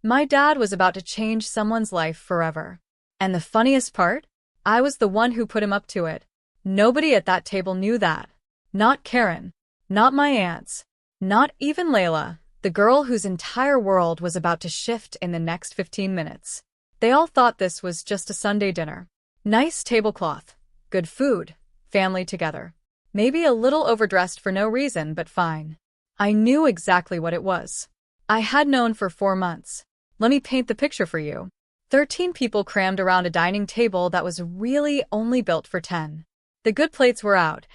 My dad was about to change someone's life forever. And the funniest part? I was the one who put him up to it. Nobody at that table knew that. Not Karen. Not my aunts. Not even Layla, the girl whose entire world was about to shift in the next 15 minutes. They all thought this was just a Sunday dinner. Nice tablecloth. Good food. Family together. Maybe a little overdressed for no reason, but fine. I knew exactly what it was. I had known for 4 months. Let me paint the picture for you. 13 people crammed around a dining table that was really only built for 10. The good plates were out.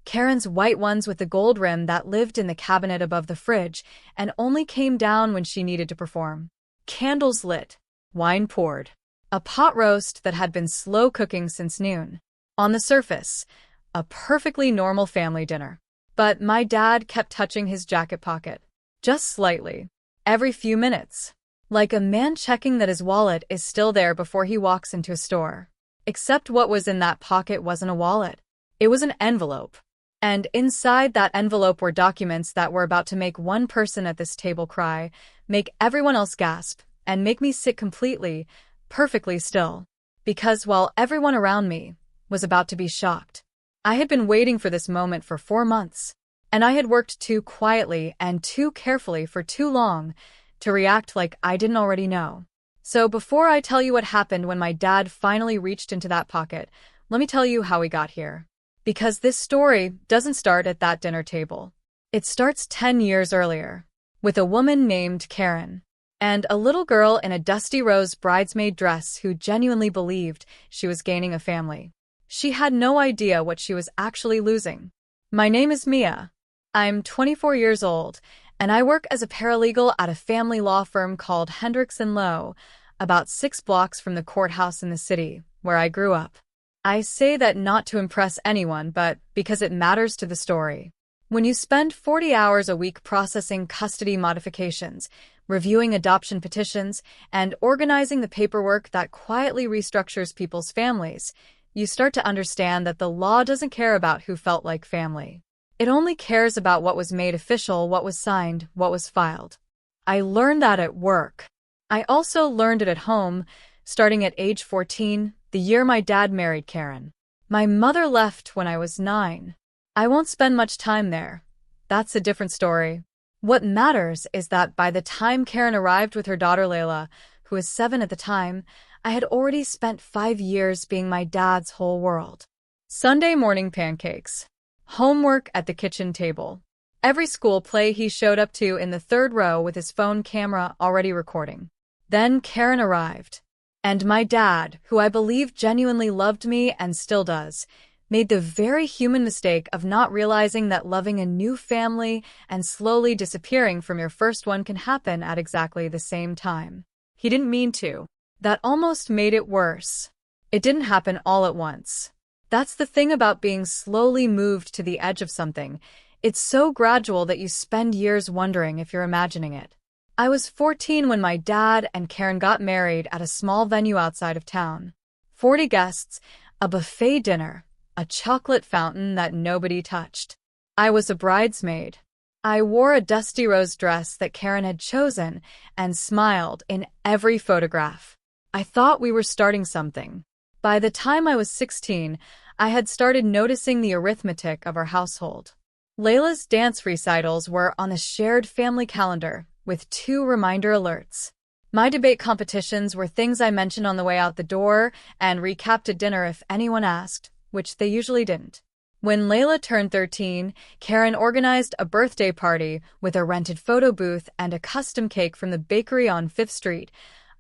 Karen's white ones with the gold rim that lived in the cabinet above the fridge and only came down when she needed to perform. Candles lit. Wine poured. A pot roast that had been slow cooking since noon. On the surface, a perfectly normal family dinner. But my dad kept touching his jacket pocket. Just slightly. Every few minutes. Like a man checking that his wallet is still there before he walks into a store. Except what was in that pocket wasn't a wallet. It was an envelope. And inside that envelope were documents that were about to make one person at this table cry, make everyone else gasp, and make me sit completely, perfectly still. Because while everyone around me was about to be shocked, I had been waiting for this moment for 4 months. And I had worked too quietly and too carefully for too long to react like I didn't already know. So before I tell you what happened when my dad finally reached into that pocket, let me tell you how we got here. Because this story doesn't start at that dinner table. It starts 10 years earlier, with a woman named Karen, and a little girl in a dusty rose bridesmaid dress who genuinely believed she was gaining a family. She had no idea what she was actually losing. My name is Mia. I'm 24 years old, and I work as a paralegal at a family law firm called Hendricks & Lowe, about 6 blocks from the courthouse in the city, where I grew up. I say that not to impress anyone, but because it matters to the story. When you spend 40 hours a week processing custody modifications, reviewing adoption petitions, and organizing the paperwork that quietly restructures people's families, you start to understand that the law doesn't care about who felt like family. It only cares about what was made official, what was signed, what was filed. I learned that at work. I also learned it at home, starting at age 14, the year my dad married Karen. My mother left when I was 9. I won't spend much time there. That's a different story. What matters is that by the time Karen arrived with her daughter Layla, who was 7 at the time, I had already spent 5 years being my dad's whole world. Sunday morning pancakes. Homework at the kitchen table. Every school play he showed up to in the 3rd row with his phone camera already recording. Then Karen arrived. And my dad, who I believe genuinely loved me and still does, made the very human mistake of not realizing that loving a new family and slowly disappearing from your first one can happen at exactly the same time. He didn't mean to. That almost made it worse. It didn't happen all at once. That's the thing about being slowly moved to the edge of something. It's so gradual that you spend years wondering if you're imagining it. I was 14 when my dad and Karen got married at a small venue outside of town. 40 guests, a buffet dinner, a chocolate fountain that nobody touched. I was a bridesmaid. I wore a dusty rose dress that Karen had chosen and smiled in every photograph. I thought we were starting something. By the time I was 16, I had started noticing the arithmetic of our household. Layla's dance recitals were on the shared family calendar, with 2 reminder alerts. My debate competitions were things I mentioned on the way out the door and recapped at dinner if anyone asked, which they usually didn't. When Layla turned 13, Karen organized a birthday party with a rented photo booth and a custom cake from the bakery on 5th Street.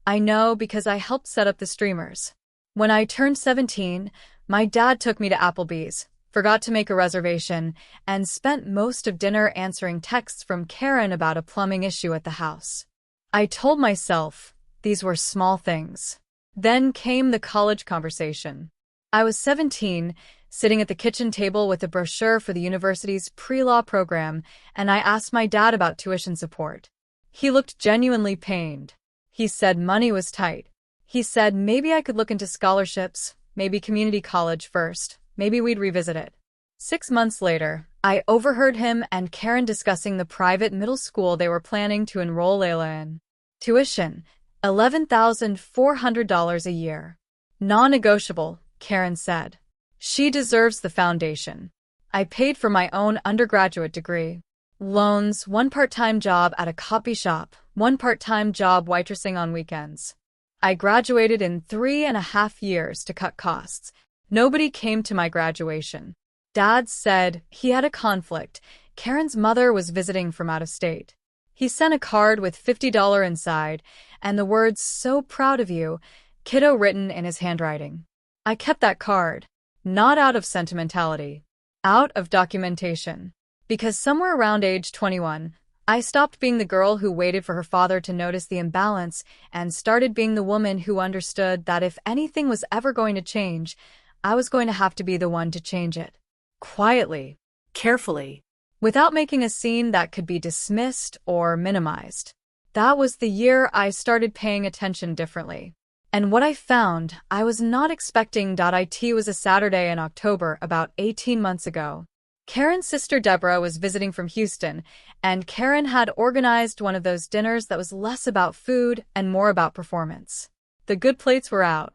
I know because I helped set up the streamers. When I turned 17, my dad took me to Applebee's, forgot to make a reservation, and spent most of dinner answering texts from Karen about a plumbing issue at the house. I told myself these were small things. Then came the college conversation. I was 17, sitting at the kitchen table with a brochure for the university's pre-law program, and I asked my dad about tuition support. He looked genuinely pained. He said money was tight. He said maybe I could look into scholarships, maybe community college first. Maybe we'd revisit it. 6 months later, I overheard him and Karen discussing the private middle school they were planning to enroll Layla in. Tuition, $11,400 a year. Non-negotiable, Karen said. She deserves the foundation. I paid for my own undergraduate degree. Loans, one part-time job at a coffee shop, one part-time job waitressing on weekends. I graduated in 3.5 years to cut costs. Nobody came to my graduation. Dad said he had a conflict. Karen's mother was visiting from out of state. He sent a card with $50 inside, and the words, "So proud of you," kiddo written in his handwriting. I kept that card, not out of sentimentality, out of documentation. Because somewhere around age 21, I stopped being the girl who waited for her father to notice the imbalance and started being the woman who understood that if anything was ever going to change, I was going to have to be the one to change it. Quietly, carefully, without making a scene that could be dismissed or minimized. That was the year I started paying attention differently. And what I found, I was not expecting. It was a Saturday in October about 18 months ago. Karen's sister Deborah was visiting from Houston, and Karen had organized one of those dinners that was less about food and more about performance. The good plates were out.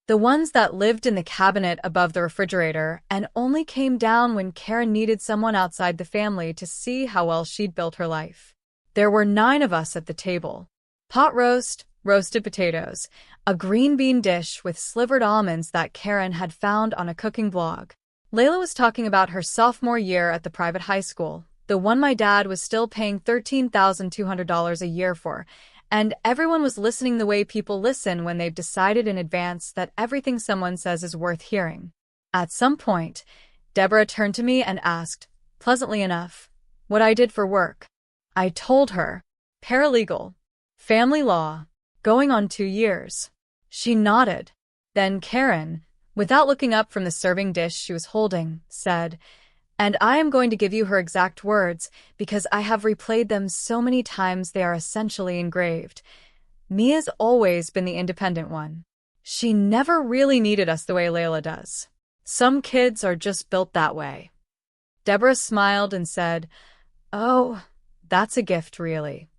The ones that lived in the cabinet above the refrigerator and only came down when Karen needed someone outside the family to see how well she'd built her life. There were 9 of us at the table. Pot roast, roasted potatoes, a green bean dish with slivered almonds that Karen had found on a cooking blog. Layla was talking about her sophomore year at the private high school, the one my dad was still paying $13,200 a year for, and everyone was listening the way people listen when they've decided in advance that everything someone says is worth hearing. At some point, Deborah turned to me and asked, pleasantly enough, what I did for work. I told her, paralegal, family law, going on 2 years. She nodded. Then Karen, without looking up from the serving dish she was holding, said, and I am going to give you her exact words because I have replayed them so many times they are essentially engraved. Mia's always been the independent one. She never really needed us the way Layla does. Some kids are just built that way. Deborah smiled and said, oh, that's a gift, really.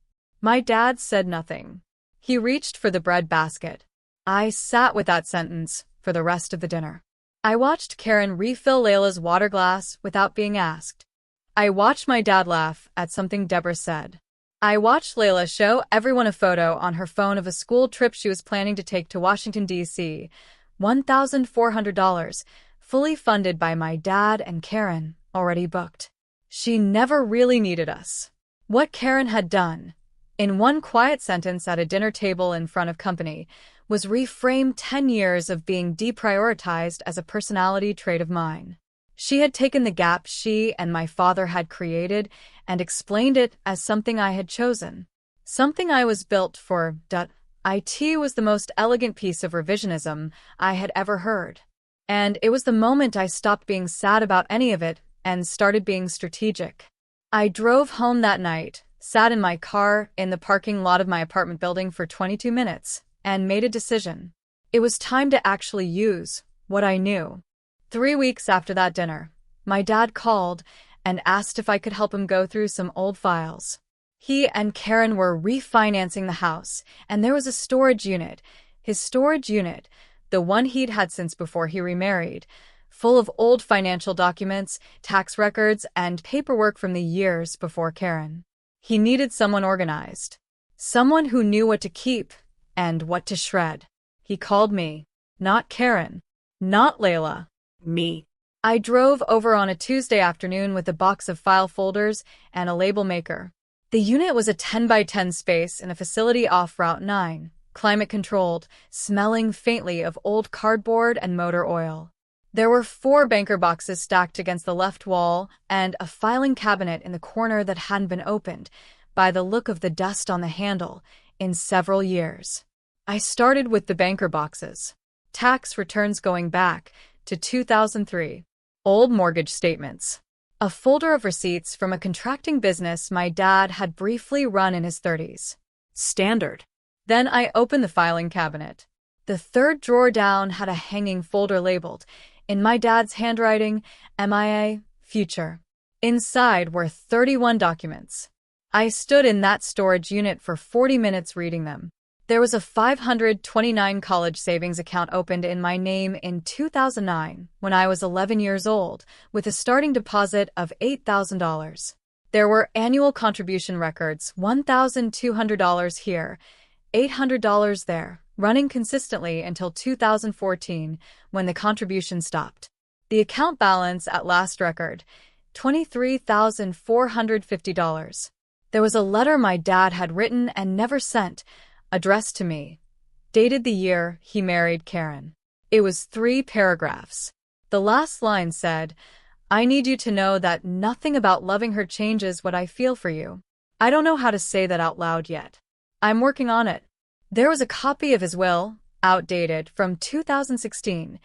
My dad said nothing. He reached for the bread basket. I sat with that sentence for the rest of the dinner. I watched Karen refill Layla's water glass without being asked. I watched my dad laugh at something Deborah said. I watched Layla show everyone a photo on her phone of a school trip she was planning to take to Washington, D.C., $1,400, fully funded by my dad and Karen, already booked. She never really needed us. What Karen had done, in one quiet sentence at a dinner table in front of company, was reframe 10 years of being deprioritized as a personality trait of mine. She had taken the gap she and my father had created and explained it as something I had chosen. Something I was built for. It was the most elegant piece of revisionism I had ever heard. And it was the moment I stopped being sad about any of it and started being strategic. I drove home that night, sat in my car in the parking lot of my apartment building for 22 minutes, and made a decision. It was time to actually use what I knew. 3 weeks after that dinner, my dad called and asked if I could help him go through some old files. He and Karen were refinancing the house, and there was a storage unit, his storage unit, the one he'd had since before he remarried, full of old financial documents, tax records, and paperwork from the years before Karen. He needed someone organized, someone who knew what to keep and what to shred. He called me, not Karen, not Layla, me. I drove over on a Tuesday afternoon with a box of file folders and a label maker. The unit was a 10 by 10 space in a facility off Route 9, climate-controlled, smelling faintly of old cardboard and motor oil. There were 4 banker boxes stacked against the left wall and a filing cabinet in the corner that hadn't been opened, by the look of the dust on the handle, in several years. I started with the banker boxes. Tax returns going back to 2003. Old mortgage statements. A folder of receipts from a contracting business my dad had briefly run in his 30s. Standard. Then I opened the filing cabinet. The 3rd drawer down had a hanging folder labeled, in my dad's handwriting, MIA, Future. Inside were 31 documents. I stood in that storage unit for 40 minutes reading them. There was a 529 college savings account opened in my name in 2009 when I was 11 years old, with a starting deposit of $8,000. There were annual contribution records, $1,200 here, $800 there, running consistently until 2014 when the contribution stopped. The account balance at last record, $23,450. There was a letter my dad had written and never sent, addressed to me, dated the year he married Karen. It was 3 paragraphs. The last line said, "I need you to know that nothing about loving her changes what I feel for you." I don't know how to say that out loud yet. I'm working on it. There was a copy of his will, outdated, from 2016,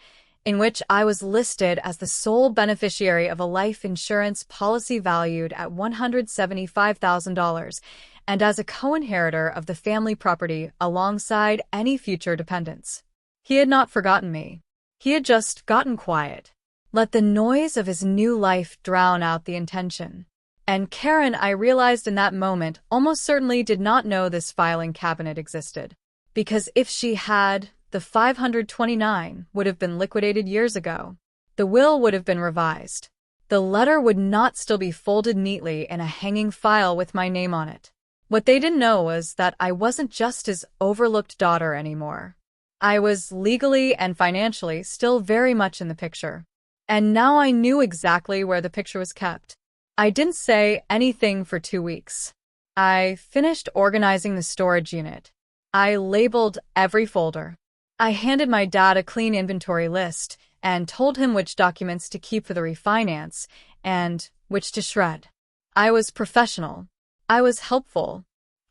in which I was listed as the sole beneficiary of a life insurance policy valued at $175,000 and as a co-inheritor of the family property alongside any future dependents. He had not forgotten me. He had just gotten quiet. Let the noise of his new life drown out the intention. And Karen, I realized in that moment, almost certainly did not know this filing cabinet existed. Because if she had, the 529 would have been liquidated years ago. The will would have been revised. The letter would not still be folded neatly in a hanging file with my name on it. What they didn't know was that I wasn't just his overlooked daughter anymore. I was legally and financially still very much in the picture. And now I knew exactly where the picture was kept. I didn't say anything for 2 weeks. I finished organizing the storage unit. I labeled every folder. I handed my dad a clean inventory list and told him which documents to keep for the refinance and which to shred. I was professional. I was helpful.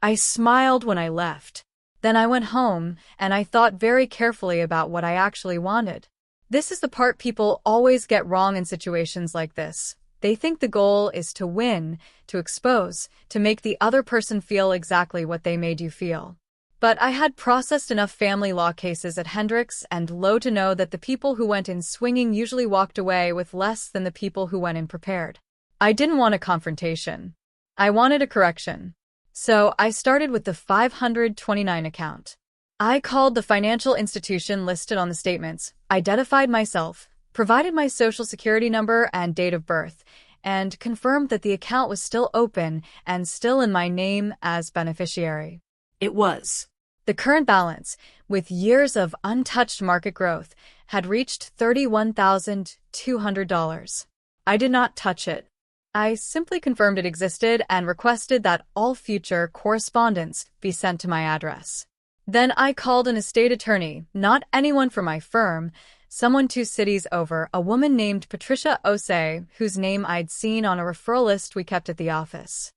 I smiled when I left. Then I went home and I thought very carefully about what I actually wanted. This is the part people always get wrong in situations like this. They think the goal is to win, to expose, to make the other person feel exactly what they made you feel. But I had processed enough family law cases at Hendricks and Lowe to know that the people who went in swinging usually walked away with less than the people who went in prepared. I didn't want a confrontation. I wanted a correction. So I started with the 529 account. I called the financial institution listed on the statements, identified myself, provided my social security number and date of birth, and confirmed that the account was still open and still in my name as beneficiary. It was. The current balance, with years of untouched market growth, had reached $31,200. I did not touch it. I simply confirmed it existed and requested that all future correspondence be sent to my address. Then I called an estate attorney, not anyone from my firm, someone 2 cities over, a woman named Patricia Osei, whose name I'd seen on a referral list we kept at the office.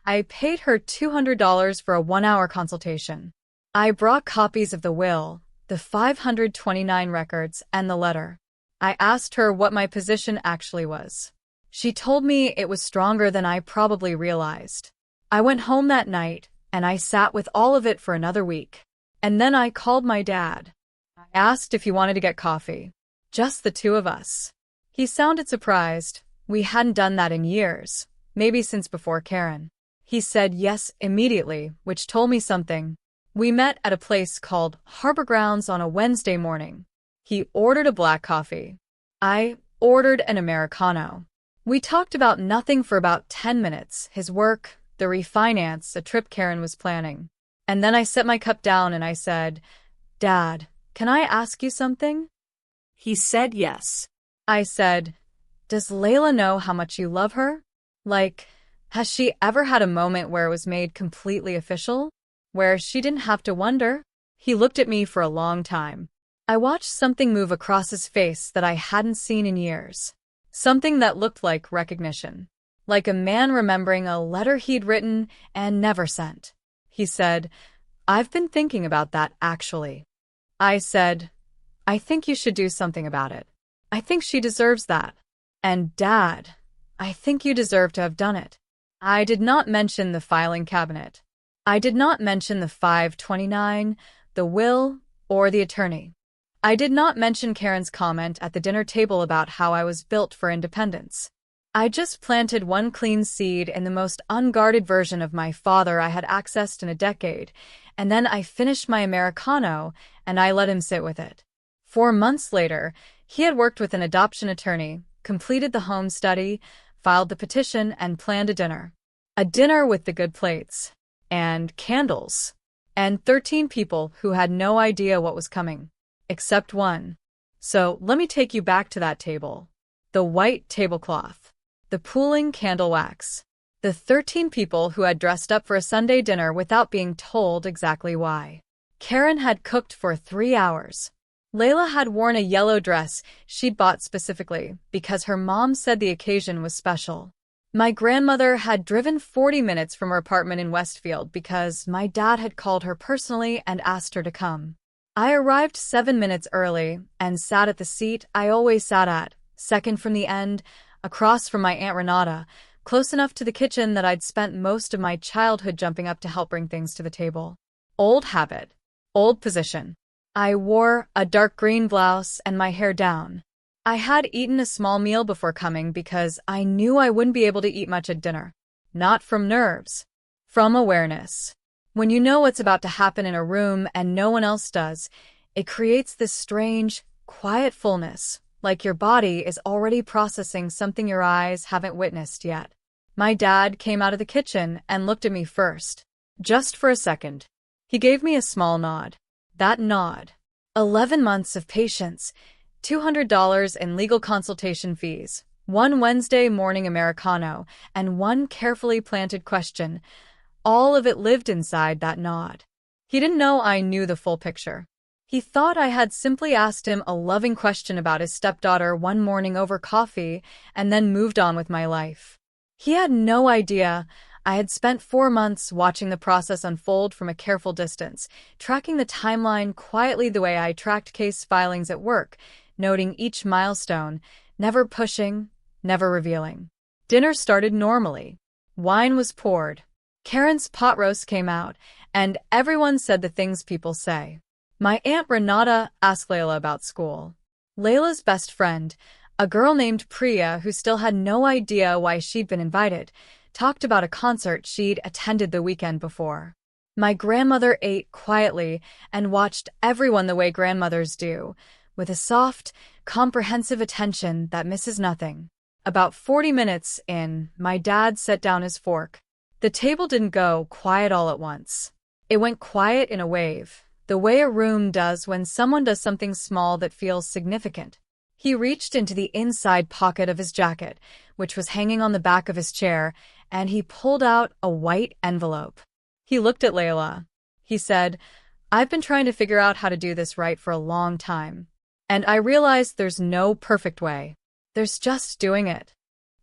I paid her $200 for a 1-hour consultation. I brought copies of the will, the 529 records, and the letter. I asked her what my position actually was. She told me it was stronger than I probably realized. I went home that night, and I sat with all of it for another week. And then I called my dad. I asked if he wanted to get coffee. Just the 2 of us. He sounded surprised. We hadn't done that in years, maybe since before Karen. He said yes immediately, which told me something. We met at a place called Harbor Grounds on a Wednesday morning. He ordered a black coffee. I ordered an Americano. We talked about nothing for about 10 minutes, his work, the refinance, a trip Karen was planning. And then I set my cup down and I said, "Dad, can I ask you something?" He said yes. I said, "Does Layla know how much you love her? Like, has she ever had a moment where it was made completely official? Where she didn't have to wonder?" He looked at me for a long time. I watched something move across his face that I hadn't seen in years. Something that looked like recognition. Like a man remembering a letter he'd written and never sent. He said, "I've been thinking about that, actually." I said, "I think you should do something about it. I think she deserves that. And Dad, I think you deserve to have done it." I did not mention the filing cabinet. I did not mention the 529, the will, or the attorney. I did not mention Karen's comment at the dinner table about how I was built for independence. I just planted one clean seed in the most unguarded version of my father I had accessed in a decade, and then I finished my Americano and I let him sit with it. 4 months later, he had worked with an adoption attorney, completed the home study, filed the petition, and planned a dinner. A dinner with the good plates, and candles, and 13 people who had no idea what was coming, except one. So let me take you back to that table. The white tablecloth, the pooling candle wax, the 13 people who had dressed up for a Sunday dinner without being told exactly why. Karen had cooked for 3 hours. Layla had worn a yellow dress she'd bought specifically because her mom said the occasion was special. My grandmother had driven 40 minutes from her apartment in Westfield because my dad had called her personally and asked her to come. I arrived 7 minutes early and sat at the seat I always sat at, second from the end, across from my Aunt Renata, close enough to the kitchen that I'd spent most of my childhood jumping up to help bring things to the table. Old habit. Old position. I wore a dark green blouse and my hair down. I had eaten a small meal before coming because I knew I wouldn't be able to eat much at dinner. Not from nerves. From awareness. When you know what's about to happen in a room and no one else does, it creates this strange, quiet fullness, like your body is already processing something your eyes haven't witnessed yet. My dad came out of the kitchen and looked at me first. Just for a second. He gave me a small nod. That nod. 11 months of patience, $200 in legal consultation fees, one Wednesday morning Americano, and one carefully planted question. All of it lived inside that nod. He didn't know I knew the full picture. He thought I had simply asked him a loving question about his stepdaughter one morning over coffee and then moved on with my life. He had no idea I had spent 4 months watching the process unfold from a careful distance, tracking the timeline quietly the way I tracked case filings at work, noting each milestone, never pushing, never revealing. Dinner started normally. Wine was poured. Karen's pot roast came out, and everyone said the things people say. My Aunt Renata asked Layla about school. Layla's best friend, a girl named Priya who still had no idea why she'd been invited, talked about a concert she'd attended the weekend before. My grandmother ate quietly and watched everyone the way grandmothers do, with a soft, comprehensive attention that misses nothing. About 40 minutes in, my dad set down his fork. The table didn't go quiet all at once. It went quiet in a wave, the way a room does when someone does something small that feels significant. He reached into the inside pocket of his jacket, which was hanging on the back of his chair, and he pulled out a white envelope. He looked at Layla. He said, "I've been trying to figure out how to do this right for a long time. And I realized there's no perfect way. There's just doing it."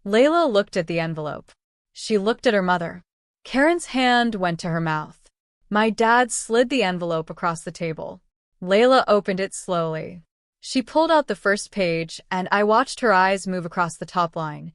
Layla looked at the envelope. She looked at her mother. Karen's hand went to her mouth. My dad slid the envelope across the table. Layla opened it slowly. She pulled out the first page, and I watched her eyes move across the top line.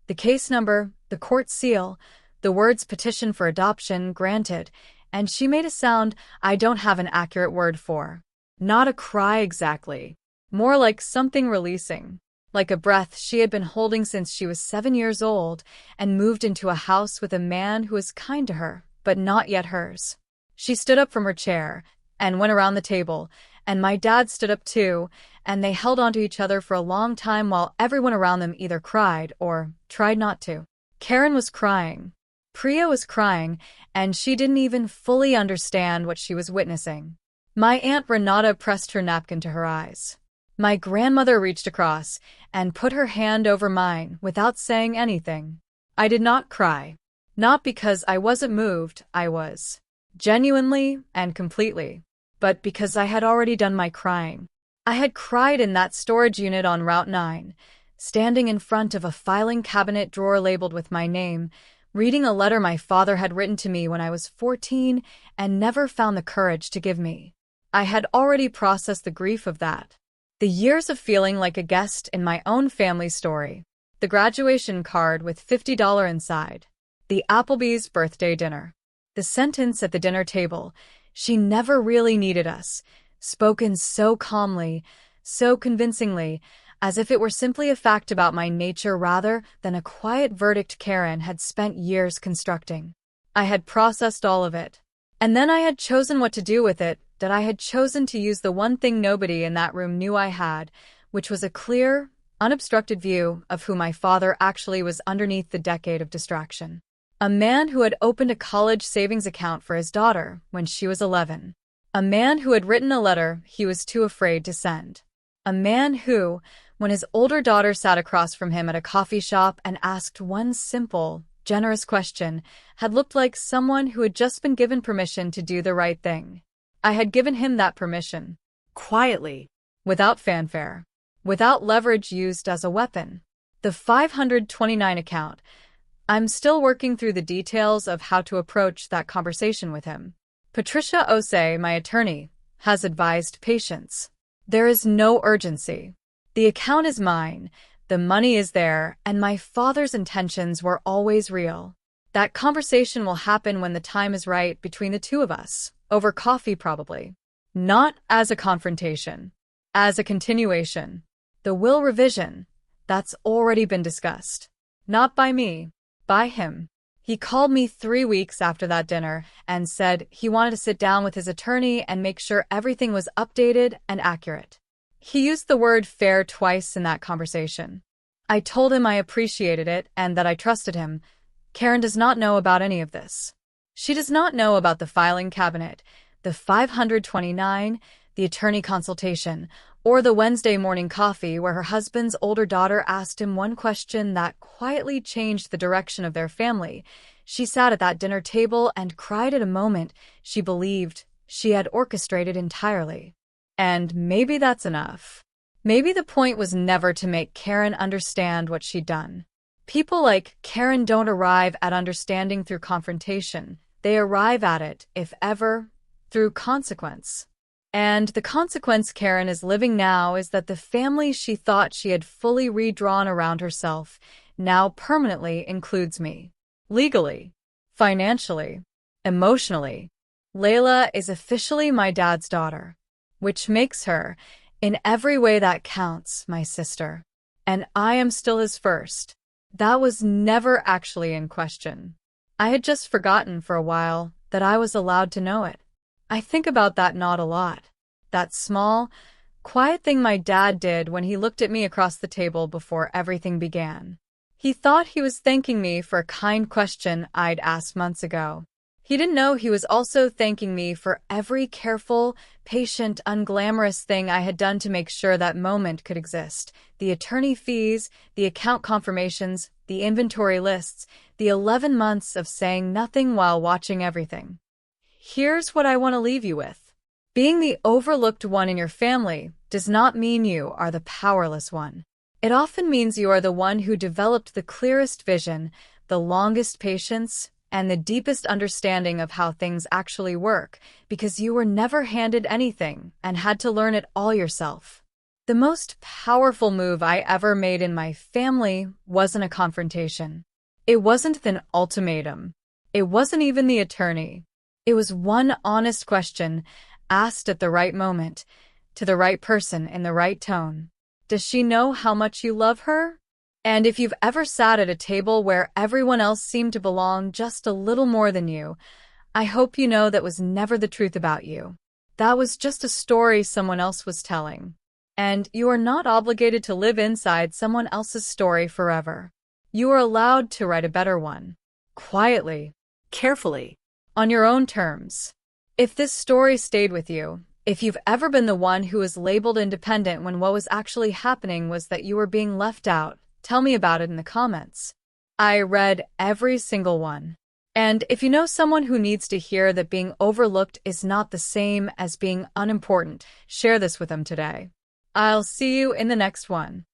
The case number, the court seal, the words petition for adoption granted, and she made a sound I don't have an accurate word for. Not a cry exactly. More like something releasing. Like a breath she had been holding since she was 7 years old and moved into a house with a man who was kind to her, but not yet hers. She stood up from her chair and went around the table, and my dad stood up too, and they held onto each other for a long time while everyone around them either cried or tried not to. Karen was crying. Priya was crying, and she didn't even fully understand what she was witnessing. My Aunt Renata pressed her napkin to her eyes. My grandmother reached across and put her hand over mine without saying anything. I did not cry. Not because I wasn't moved, I was. Genuinely and completely. But because I had already done my crying. I had cried in that storage unit on Route 9, standing in front of a filing cabinet drawer labeled with my name, reading a letter my father had written to me when I was 14 and never found the courage to give me. I had already processed the grief of that. The years of feeling like a guest in my own family story. The graduation card with $50 inside. The Applebee's birthday dinner. The sentence at the dinner table, "She never really needed us," spoken so calmly, so convincingly, as if it were simply a fact about my nature rather than a quiet verdict Karen had spent years constructing. I had processed all of it. And then I had chosen what to do with it, that I had chosen to use the one thing nobody in that room knew I had, which was a clear, unobstructed view of who my father actually was underneath the decade of distraction. A man who had opened a college savings account for his daughter when she was 11. A man who had written a letter he was too afraid to send. A man who, when his older daughter sat across from him at a coffee shop and asked one simple, generous question, had looked like someone who had just been given permission to do the right thing. I had given him that permission. Quietly. Without fanfare. Without leverage used as a weapon. The 529 account. I'm still working through the details of how to approach that conversation with him. Patricia Osei, my attorney, has advised patience. There is no urgency. The account is mine, the money is there, and my father's intentions were always real. That conversation will happen when the time is right between the two of us, over coffee probably. Not as a confrontation, as a continuation. The will revision, that's already been discussed. Not by me. By him. He called me 3 weeks after that dinner and said he wanted to sit down with his attorney and make sure everything was updated and accurate. He used the word fair twice in that conversation. I told him I appreciated it and that I trusted him. Karen does not know about any of this. She does not know about the filing cabinet, the 529, the attorney consultation, or the Wednesday morning coffee where her husband's older daughter asked him one question that quietly changed the direction of their family. She sat at that dinner table and cried at a moment she believed she had orchestrated entirely. And maybe that's enough. Maybe the point was never to make Karen understand what she'd done. People like Karen don't arrive at understanding through confrontation. They arrive at it, if ever, through consequence. And the consequence Karen is living now is that the family she thought she had fully redrawn around herself now permanently includes me. Legally, financially, emotionally. Layla is officially my dad's daughter, which makes her, in every way that counts, my sister. And I am still his first. That was never actually in question. I had just forgotten for a while that I was allowed to know it. I think about that not a lot. That small, quiet thing my dad did when he looked at me across the table before everything began. He thought he was thanking me for a kind question I'd asked months ago. He didn't know he was also thanking me for every careful, patient, unglamorous thing I had done to make sure that moment could exist. The attorney fees, the account confirmations, the inventory lists, the 11 months of saying nothing while watching everything. Here's what I want to leave you with. Being the overlooked one in your family does not mean you are the powerless one. It often means you are the one who developed the clearest vision, the longest patience, and the deepest understanding of how things actually work, because you were never handed anything and had to learn it all yourself. The most powerful move I ever made in my family wasn't a confrontation. It wasn't an ultimatum. It wasn't even the attorney. It was one honest question, asked at the right moment, to the right person in the right tone. Does she know how much you love her? And if you've ever sat at a table where everyone else seemed to belong just a little more than you, I hope you know that was never the truth about you. That was just a story someone else was telling. And you are not obligated to live inside someone else's story forever. You are allowed to write a better one. Quietly. Carefully. On your own terms. If this story stayed with you, if you've ever been the one who was labeled independent when what was actually happening was that you were being left out, tell me about it in the comments. I read every single one. And if you know someone who needs to hear that being overlooked is not the same as being unimportant, share this with them today. I'll see you in the next one.